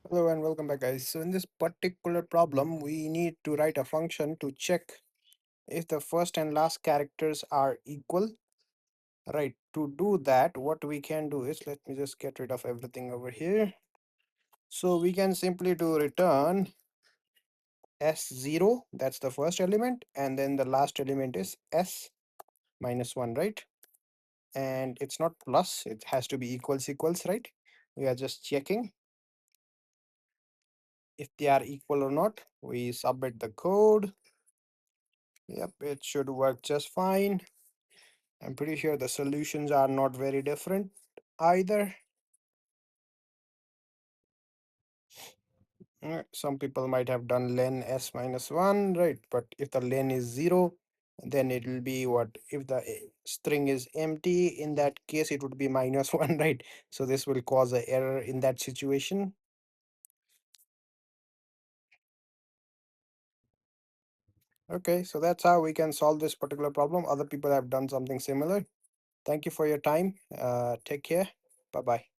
Hello and welcome back, guys. So in this particular problem, we need to write a function to check if the first and last characters are equal. Right, to do that, what we can do is, let me just get rid of everything over here. So we can simply do return S0, that's the first element, and then the last element is S minus 1, right? And it's not plus, it has to be equals, right? We are just checking if they are equal or not. We submit the code. Yep, it should work just fine. I'm pretty sure the solutions are not very different either. Some people might have done len s minus 1, right? But if the len is 0, then it will be what? If the string is empty, in that case, it would be minus 1, right? So this will cause an error in that situation. Okay, so that's how we can solve this particular problem. Other people have done something similar. Thank you for your time. Take care. Bye bye.